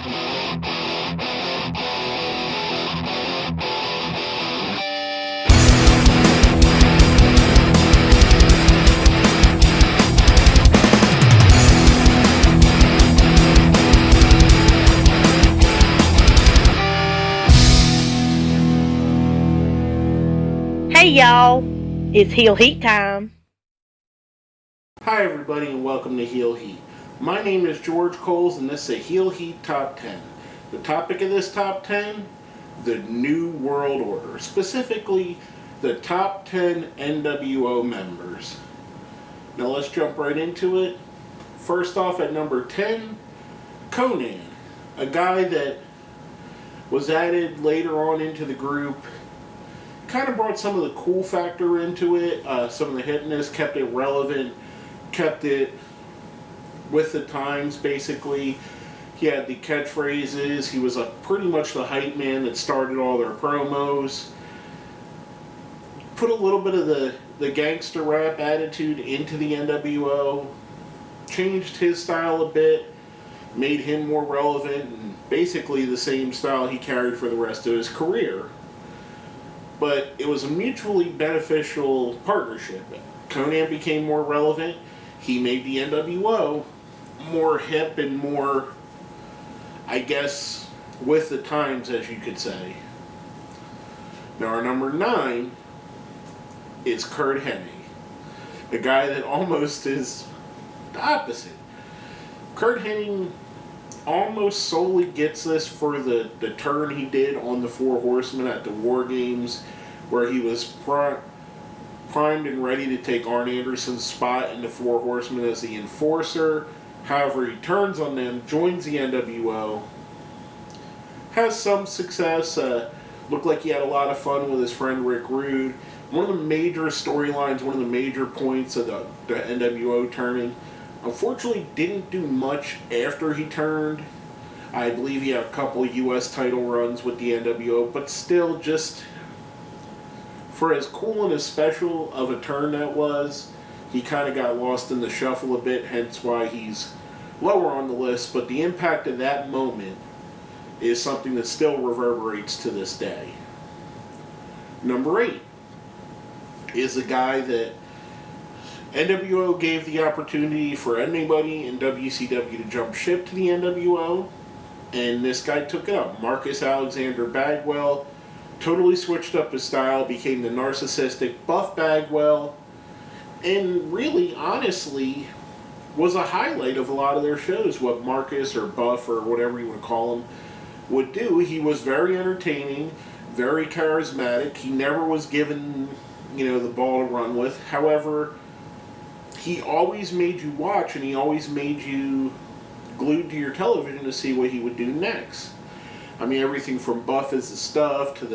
Hey y'all, it's Heel Heat time. Hi everybody and welcome to Heel Heat. My name is George Coles and this is a Heel Heat Top 10. The topic of this Top 10, the New World Order. Specifically, the top 10 nWo members. Now let's jump right into it. First off at number 10, Conan. A guy that was added later on into the group. Kind of brought some of the cool factor into it. Some of the hitness, kept it relevant, kept it with the times basically. He had the catchphrases. He was pretty much the hype man that started all their promos. Put a little bit of the gangster rap attitude into the nWo. Changed his style a bit. Made him more relevant. And basically the same style he carried for the rest of his career. But it was a mutually beneficial partnership. Conan became more relevant. He made the nWo more hip and more, I guess, with the times, as you could say. Now, our number 9 is Kurt Hennig, the guy that almost is the opposite. Kurt Hennig almost solely gets this for the turn he did on the Four Horsemen at the War Games, where he was primed and ready to take Arn Anderson's spot in the Four Horsemen as the enforcer. However, he turns on them, joins the nWo, has some success, looked like he had a lot of fun with his friend Rick Rude. One of the major storylines, one of the major points of the nWo turning. Unfortunately, didn't do much after he turned. I believe he had a couple U.S. title runs with the nWo, but still, just for as cool and as special of a turn that was, he kind of got lost in the shuffle a bit, hence why he's lower on the list. But the impact of that moment is something that still reverberates to this day. Number 8 is a guy that nWo gave the opportunity for anybody in WCW to jump ship to the nWo, and this guy took it up. Marcus Alexander Bagwell totally switched up his style, became the narcissistic Buff Bagwell, and really, honestly, was a highlight of a lot of their shows. What Marcus or Buff or whatever you want to call him would do. He was very entertaining, very charismatic. He never was given, the ball to run with. However, he always made you watch, and he always made you glued to your television to see what he would do next. I mean, everything from Buff is the Stuff to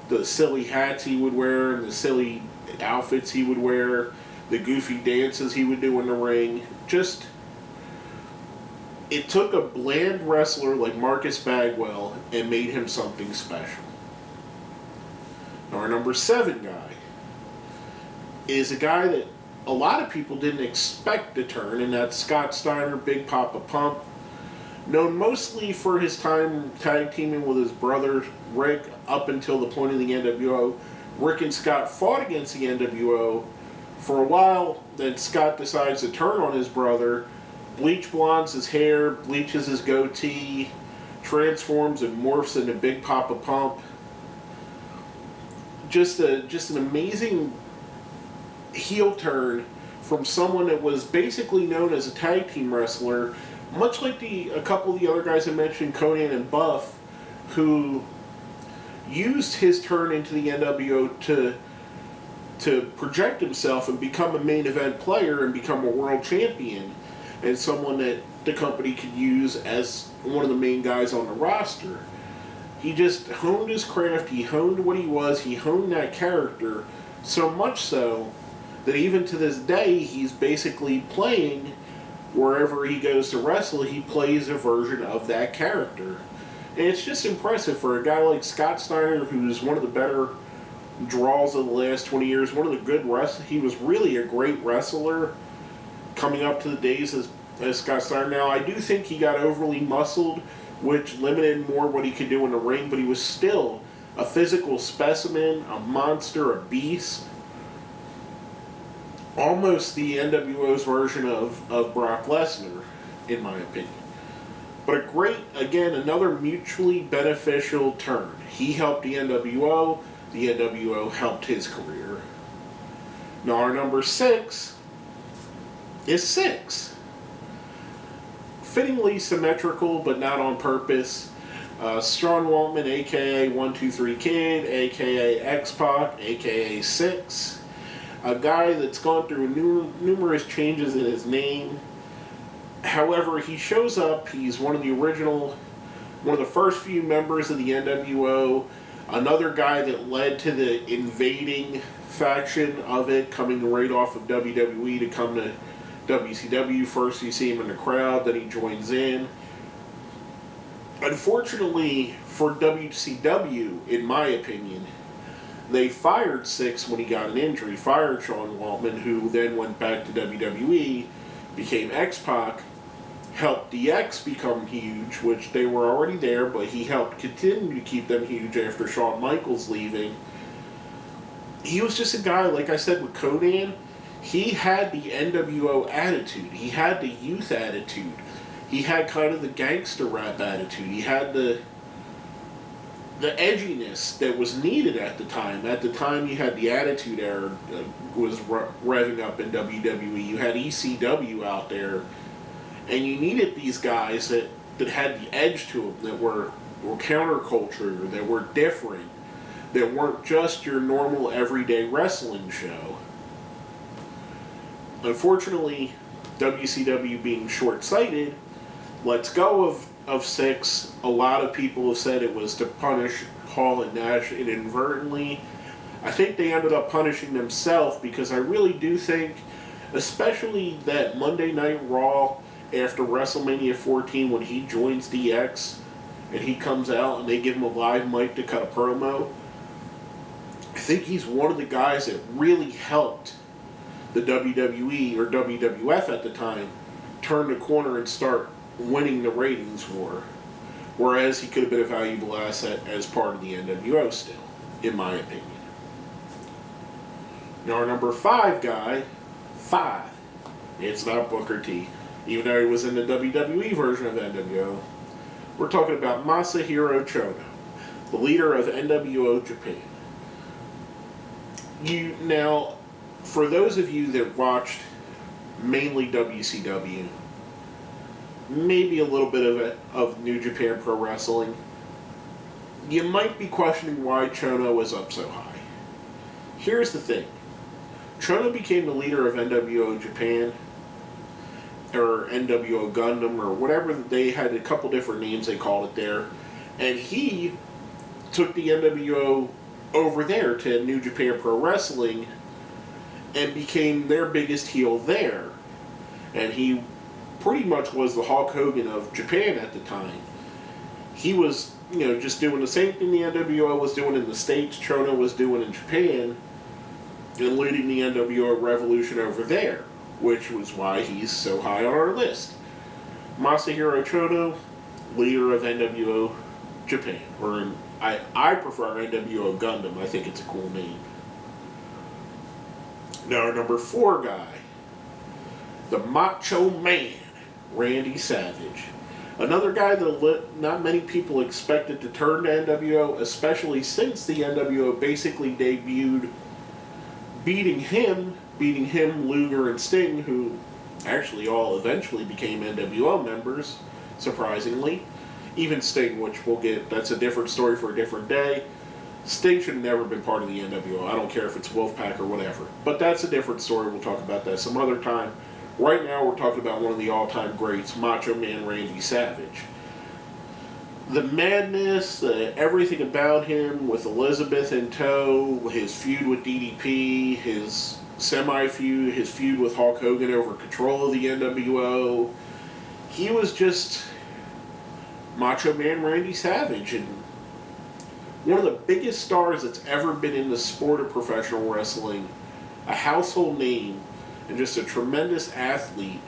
the silly hats he would wear and the silly outfits he would wear, the goofy dances he would do in the ring. Just, it took a bland wrestler like Marcus Bagwell and made him something special. Now, our number 7 guy is a guy that a lot of people didn't expect to turn, and that's Scott Steiner, Big Papa Pump. Known mostly for his time tag teaming with his brother Rick up until the point of the nWo. Rick and Scott fought against the nWo for a while, then Scott decides to turn on his brother, bleach blondes his hair, bleaches his goatee, transforms and morphs into Big Papa Pump. Just an amazing heel turn from someone that was basically known as a tag team wrestler, much like a couple of the other guys I mentioned, Conan and Buff, who used his turn into the nWo to project himself and become a main event player and become a world champion, and someone that the company could use as one of the main guys on the roster. He just honed his craft, he honed what he was, he honed that character, so much so that even to this day, he's basically playing, wherever he goes to wrestle, he plays a version of that character. And it's just impressive for a guy like Scott Steiner, who's one of the better draws of the last 20 years, one of the good wrestlers. He was really a great wrestler coming up to the days as Scott Steiner. Now, I do think he got overly muscled which limited more what he could do in the ring, but he was still a physical specimen, a monster, a beast. Almost the NWO's version of Brock Lesnar, in my opinion. But a great, again, another mutually beneficial turn. He helped the NWO helped his career. Now our number 6 is 6. Fittingly symmetrical, but not on purpose. Sean Waltman, aka 123 Kid, aka X-Pac, aka 6. A guy that's gone through numerous changes in his name. However, he shows up, he's one of the first few members of the NWO, another guy that led to the invading faction of it, coming right off of WWE to come to WCW. First you see him in the crowd, then he joins in. Unfortunately for WCW, in my opinion, they fired 6 when he got an injury, fired Sean Waltman, who then went back to WWE, became X-Pac, helped DX become huge, which they were already there, but he helped continue to keep them huge after Shawn Michaels leaving. He was just a guy, like I said with Conan, he had the NWO attitude, he had the youth attitude, he had kind of the gangster rap attitude, he had the edginess that was needed at the time. At the time, you had the Attitude Era was revving up in WWE. You had ECW out there, and you needed these guys that had the edge to them, that were counterculture, that were different, that weren't just your normal everyday wrestling show. Unfortunately, WCW being short-sighted, lets go of 6. A lot of people have said it was to punish Hall and Nash inadvertently. I think they ended up punishing themselves, because I really do think, especially that Monday Night Raw after WrestleMania 14 when he joins DX and he comes out and they give him a live mic to cut a promo, I think he's one of the guys that really helped the WWE or WWF at the time turn the corner and start winning the ratings war, whereas he could have been a valuable asset as part of the NWO still, in my opinion. Now our number 5 guy, 5, it's not Booker T, even though he was in the WWE version of NWO. We're talking about Masahiro Chono, the leader of NWO Japan. Now, for those of you that watched mainly WCW, maybe a little bit of New Japan Pro Wrestling, you might be questioning why Chono was up so high. Here's the thing. Chono became the leader of NWO Japan, or NWO Gundam, or whatever. They had a couple different names they called it there, and he took the NWO over there to New Japan Pro Wrestling and became their biggest heel there. And he pretty much was the Hulk Hogan of Japan at the time. He was, just doing the same thing the NWO was doing in the States, Chono was doing in Japan, and leading the NWO revolution over there, which was why he's so high on our list. Masahiro Chono, leader of NWO Japan, or I prefer NWO Gundam. I think it's a cool name. Now our number 4 guy, the Macho Man, Randy Savage. Another guy that not many people expected to turn to NWO, especially since the NWO basically debuted beating him, Luger, and Sting, who actually all eventually became NWO members, surprisingly. Even Sting, which we'll get, that's a different story for a different day. Sting should have never been part of the NWO. I don't care if it's Wolfpack or whatever. But that's a different story. We'll talk about that some other time. Right now, we're talking about one of the all-time greats, Macho Man Randy Savage. The madness, everything about him, with Elizabeth in tow, his feud with DDP, his semi-feud, his feud with Hulk Hogan over control of the NWO. He was just Macho Man Randy Savage, and one of the biggest stars that's ever been in the sport of professional wrestling, a household name, and just a tremendous athlete,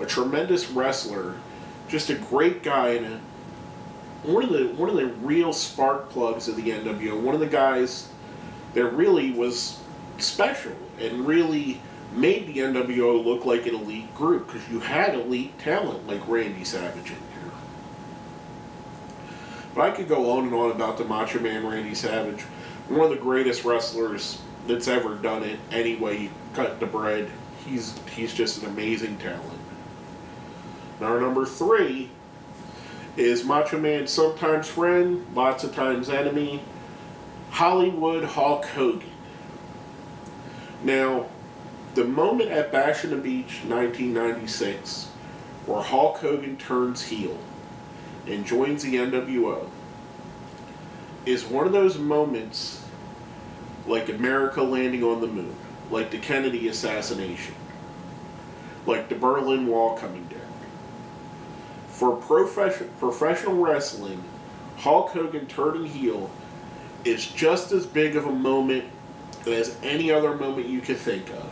a tremendous wrestler, just a great guy, and one of the real spark plugs of the NWO. One of the guys that really was special and really made the NWO look like an elite group, because you had elite talent like Randy Savage in there. But I could go on and on about the Macho Man Randy Savage, one of the greatest wrestlers that's ever done it. Any way you cut the bread, he's just an amazing talent. Now, our number 3 is Macho Man's sometimes friend, lots of times enemy, Hollywood Hulk Hogan. Now, the moment at Bash in the Beach 1996 where Hulk Hogan turns heel and joins the NWO is one of those moments like America landing on the moon, like the Kennedy assassination, like the Berlin Wall coming down. For professional wrestling, Hulk Hogan turning heel is just as big of a moment as any other moment you could think of.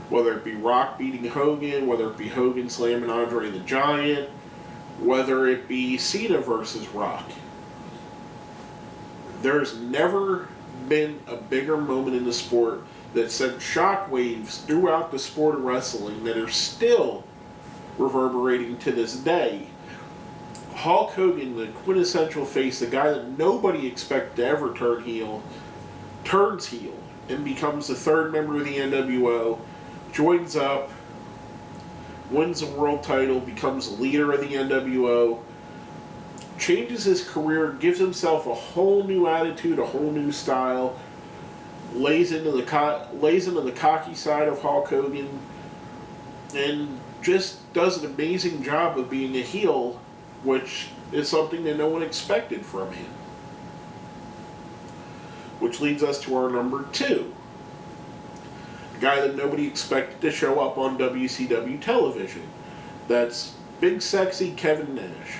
Whether it be Rock beating Hogan, whether it be Hogan slamming Andre the Giant, whether it be Cena versus Rock. There's never been a bigger moment in the sport that sent shockwaves throughout the sport of wrestling that are still reverberating to this day. Hulk Hogan, the quintessential face, the guy that nobody expected to ever turn heel, turns heel and becomes the 3rd member of the NWO, joins up, wins the world title, becomes the leader of the NWO, changes his career, gives himself a whole new attitude, a whole new style, lays into the cocky side of Hulk Hogan, and just does an amazing job of being a heel, which is something that no one expected from him. Which leads us to our number 2. A guy that nobody expected to show up on WCW television. That's Big Sexy Kevin Nash.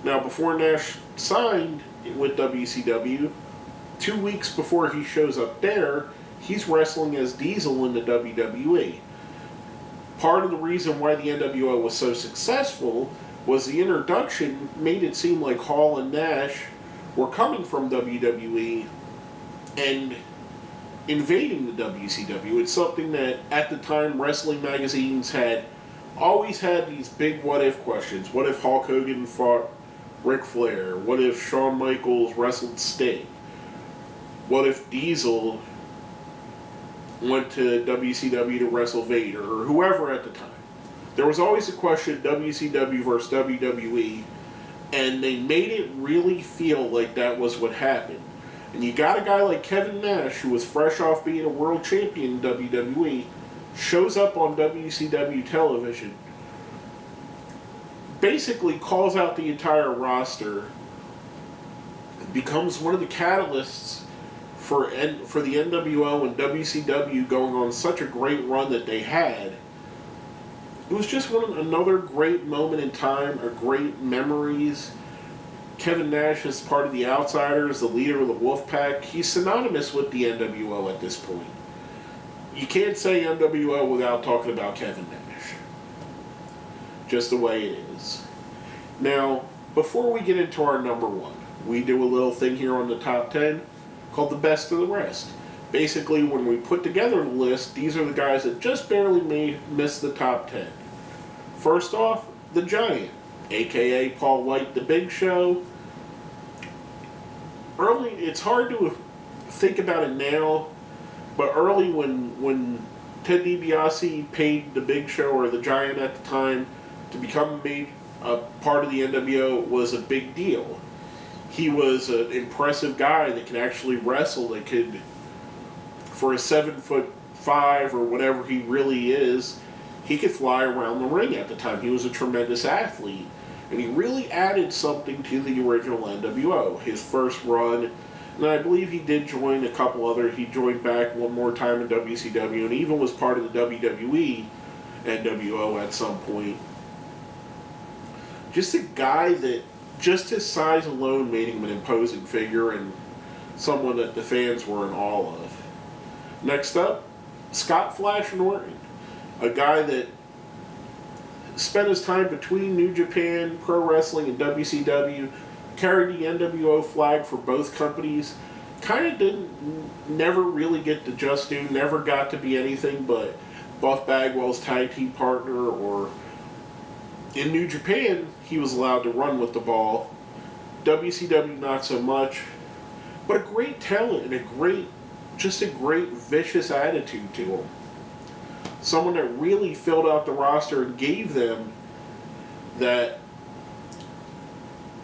Now, before Nash signed with WCW, 2 weeks before he shows up there, he's wrestling as Diesel in the WWE. Part of the reason why the NWO was so successful was the introduction made it seem like Hall and Nash were coming from WWE and invading the WCW. It's something that, at the time, wrestling magazines had always had these big what-if questions. What if Hulk Hogan fought Ric Flair? What if Shawn Michaels wrestled Sting? What if Diesel went to WCW to wrestle Vader, or whoever at the time? There was always a question, WCW versus WWE, and they made it really feel like that was what happened. And you got a guy like Kevin Nash, who was fresh off being a world champion in WWE, shows up on WCW television, basically calls out the entire roster, becomes one of the catalysts for the NWO and WCW going on such a great run that they had. It was just another great moment in time, a great memories. Kevin Nash is part of the Outsiders, the leader of the Wolfpack. He's synonymous with the NWO at this point. You can't say NWO without talking about Kevin Nash. Just the way it is. Now, before we get into our number 1, we do a little thing here on the top 10 called the best of the rest. Basically, when we put together the list, these are the guys that just barely miss the top 10. First off, the Giant, a.k.a. Paul White, the Big Show. Early, it's hard to think about it now, but early when Ted DiBiase paid the Big Show, or the Giant at the time, to become a part of the NWO was a big deal. He was an impressive guy that could actually wrestle, that could, for a 7'5" or whatever he really is, he could fly around the ring at the time. He was a tremendous athlete. And he really added something to the original NWO. His first run, and I believe he did join a couple other, he joined back one more time in WCW, and even was part of the WWE NWO at some point. Just a guy that, just his size alone made him an imposing figure, and someone that the fans were in awe of. Next up, Scott Flash Norton, a guy that spent his time between New Japan Pro Wrestling and WCW, carried the NWO flag for both companies. Kind of never really get the just due, never got to be anything but Buff Bagwell's tag team partner, or in New Japan, he was allowed to run with the ball. WCW, not so much. But a great talent and a great vicious attitude to him. Someone that really filled out the roster and gave them that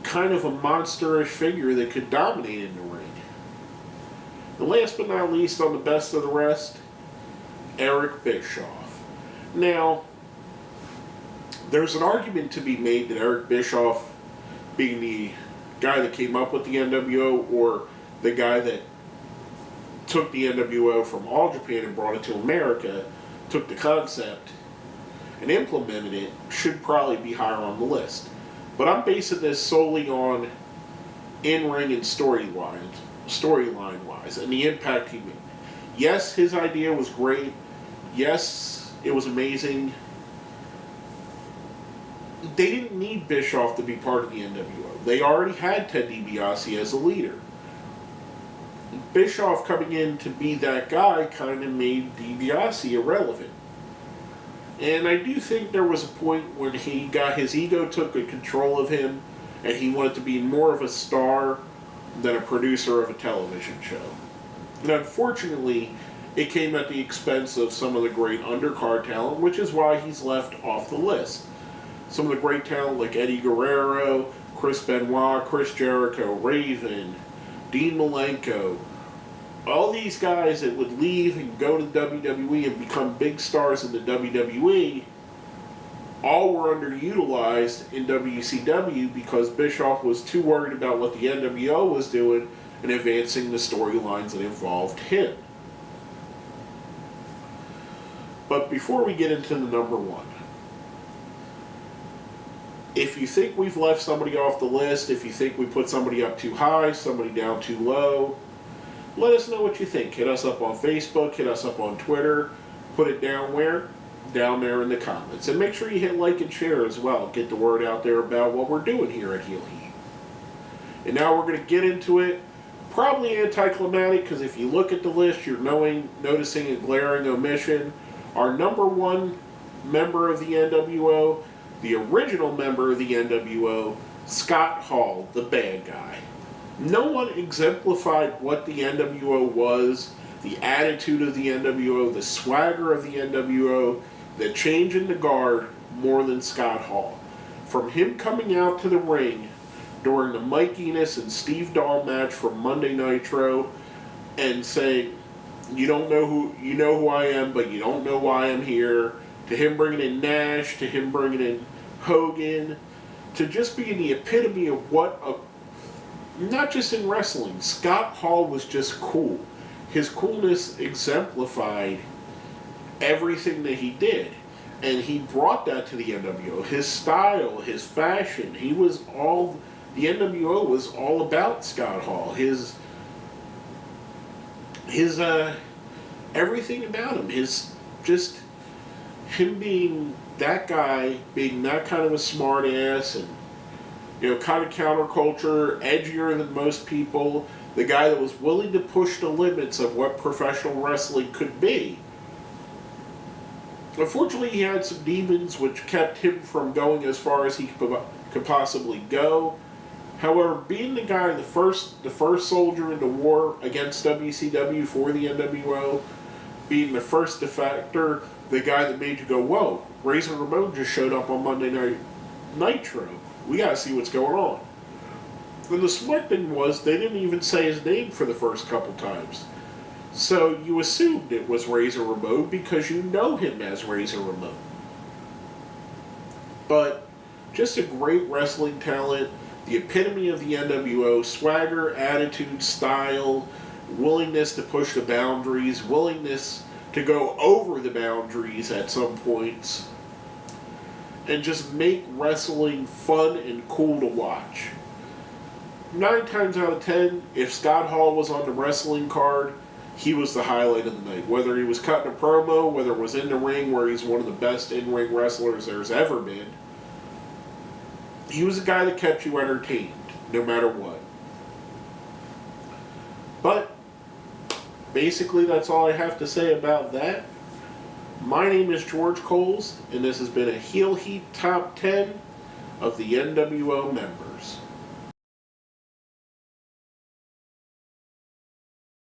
kind of a monsterish figure that could dominate in the ring. And last but not least, on the best of the rest, Eric Bischoff. Now, there's an argument to be made that Eric Bischoff, being the guy that came up with the NWO, or the guy that took the NWO from All Japan and brought it to America, took the concept and implemented it, should probably be higher on the list. But I'm basing this solely on in-ring and storyline-wise, and the impact he made. Yes, his idea was great. Yes, it was amazing. They didn't need Bischoff to be part of the NWO. They already had Ted DiBiase as a leader. Bischoff coming in to be that guy kind of made DiBiase irrelevant. And I do think there was a point when he got his ego took control of him, and he wanted to be more of a star than a producer of a television show. And unfortunately, it came at the expense of some of the great undercard talent, which is why he's left off the list. Some of the great talent like Eddie Guerrero, Chris Benoit, Chris Jericho, Raven, Dean Malenko, all these guys that would leave and go to the WWE and become big stars in the WWE, all were underutilized in WCW because Bischoff was too worried about what the NWO was doing and advancing the storylines that involved him. But before we get into the number one, if you think we've left somebody off the list, if you think we put somebody up too high, somebody down too low, let us know what you think. Hit us up on Facebook, hit us up on Twitter, put it down where? Down there in the comments. And make sure you hit like and share as well. Get the word out there about what we're doing here at Heel Heat. And now we're going to get into it. Probably anticlimactic, because if you look at the list, you're noticing a glaring omission. Our number one member of the NWO, the original member of the NWO, Scott Hall, the bad guy. No one exemplified what the NWO was, the attitude of the NWO, the swagger of the NWO, the change in the guard more than Scott Hall. From him coming out to the ring during the Mike Enos and Steve Dahl match from Monday Nitro and saying, you know who I am, but you don't know why I'm here, to him bringing in Nash, to him bringing in Hogan, to just being the epitome of what not just in wrestling, Scott Hall was just cool. His coolness exemplified everything that he did. And he brought that to the NWO. His style, his fashion, the NWO was all about Scott Hall. His everything about him. Him being that guy, being that kind of a smart ass, and kind of counterculture, edgier than most people, the guy that was willing to push the limits of what professional wrestling could be. Unfortunately, he had some demons which kept him from going as far as he could possibly go. However, being the guy, the first soldier in the war against WCW for the NWO, being the first defector, the guy that made you go, whoa, Razor Ramon just showed up on Monday Night Nitro. We gotta see what's going on. And the smart thing was, they didn't even say his name for the first couple times. So you assumed it was Razor Ramon because you know him as Razor Ramon. But just a great wrestling talent, the epitome of the NWO, swagger, attitude, style, willingness to push the boundaries, willingness to go over the boundaries at some points, and just make wrestling fun and cool to watch. 9 times out of 10, if Scott Hall was on the wrestling card, he was the highlight of the night. Whether he was cutting a promo, whether it was in the ring where he's one of the best in-ring wrestlers there's ever been, he was a guy that kept you entertained. no matter what. But basically, that's all I have to say about that. My name is George Coles, and this has been a Heel Heat Top 10 of the nWo members.